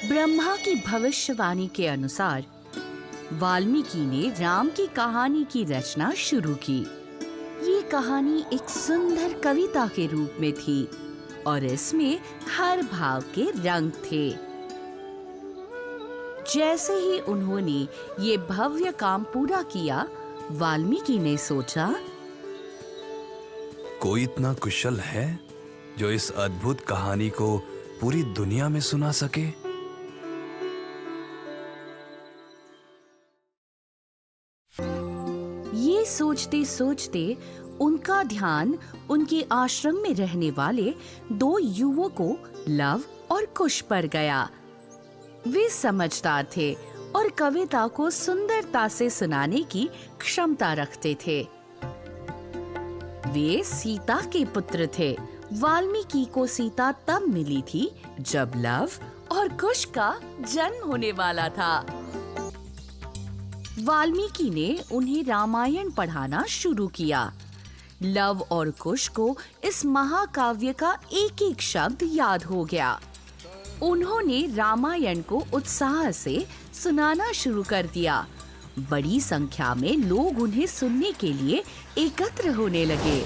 ब्रह्मा की भविष्यवाणी के अनुसार वाल्मीकि ने राम की कहानी की रचना शुरू की। ये कहानी एक सुंदर कविता के रूप में थी और इसमें हर भाव के रंग थे। जैसे ही उन्होंने ये भव्य काम पूरा किया, वाल्मीकि ने सोचा, कोई इतना कुशल है जो इस अद्भुत कहानी को पूरी दुनिया में सुना सके। ये सोचते सोचते उनका ध्यान उनके आश्रम में रहने वाले दो युवकों लव और कुश पर गया। वे समझदार थे और कविता को सुंदरता से सुनाने की क्षमता रखते थे। वे सीता के पुत्र थे। वाल्मीकि को सीता तब मिली थी जब लव और कुश का जन्म होने वाला था। वाल्मीकि ने उन्हें रामायण पढ़ाना शुरू किया। लव और कुश को इस महाकाव्य का एक एक शब्द याद हो गया। उन्होंने रामायण को उत्साह से सुनाना शुरू कर दिया। बड़ी संख्या में लोग उन्हें सुनने के लिए एकत्र होने लगे।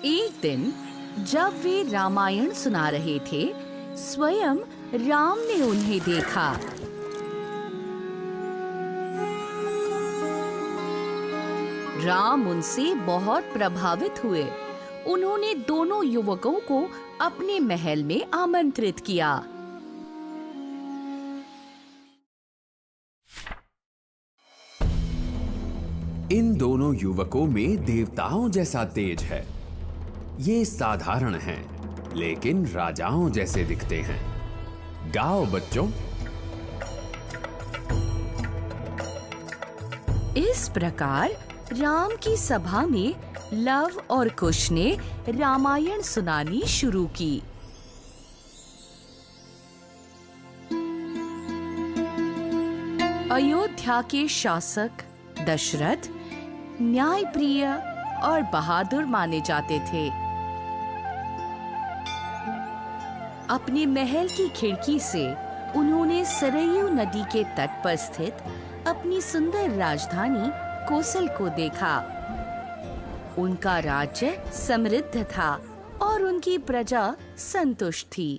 एक दिन जब वे रामायण सुना रहे थे, स्वयं राम ने उन्हें देखा। राम उनसे बहुत प्रभावित हुए। उन्होंने दोनों युवकों को अपने महल में आमंत्रित किया। इन दोनों युवकों में देवताओं जैसा तेज है। ये साधारण हैं, लेकिन राजाओं जैसे दिखते हैं। गाओ बच्चों। इस प्रकार राम की सभा में लव और कुश ने रामायण सुनानी शुरू की। अयोध्या के शासक दशरथ न्यायप्रिय और बहादुर माने जाते थे। अपने महल की खिड़की से उन्होंने सरयू नदी के तट पर स्थित अपनी सुंदर राजधानी कोसल को देखा। उनका राज्य समृद्ध था और उनकी प्रजा संतुष्ट थी।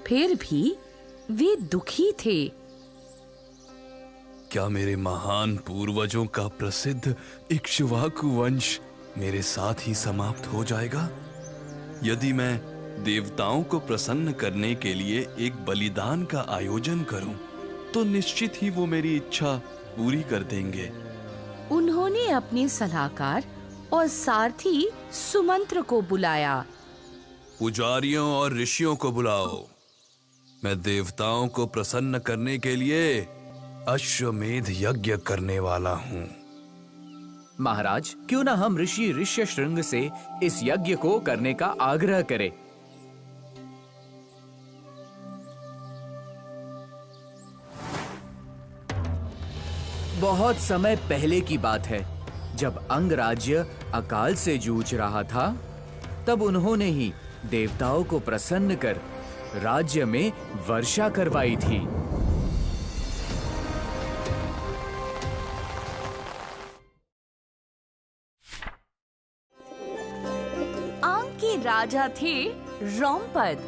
फिर भी वे दुखी थे। क्या मेरे महान पूर्वजों का प्रसिद्ध इक्ष्वाकु वंश मेरे साथ ही समाप्त हो जाएगा? यदि मैं देवताओं को प्रसन्न करने के लिए एक बलिदान का आयोजन करूं, तो निश्चित ही वो मेरी इच्छा पूरी कर देंगे। उन्होंने अपने सलाहकार और सारथी सुमंत्र को बुलाया। पुजारियों और ऋषियों को बुलाओ। मैं देवताओं को प्रसन्न करने के लिए अश्वमेध यज्ञ करने वाला हूँ। महाराज, क्यों ना हम ऋषि ऋष्यशृंग से इस यज्ञ को करने का आग्रह करें। बहुत समय पहले की बात है, जब अंगराज्य अकाल से जूझ रहा था, तब उन्होंने ही देवताओं को प्रसन्न कर राज्य में वर्षा करवाई थी। आंग के राजा थे रोमपद,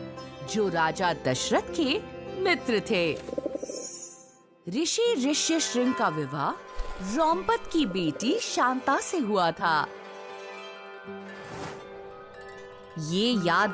जो राजा दशरथ के मित्र थे। ऋषि ऋष्यशृंग का विवाह रोमपद की बेटी शांता से हुआ था। ये याद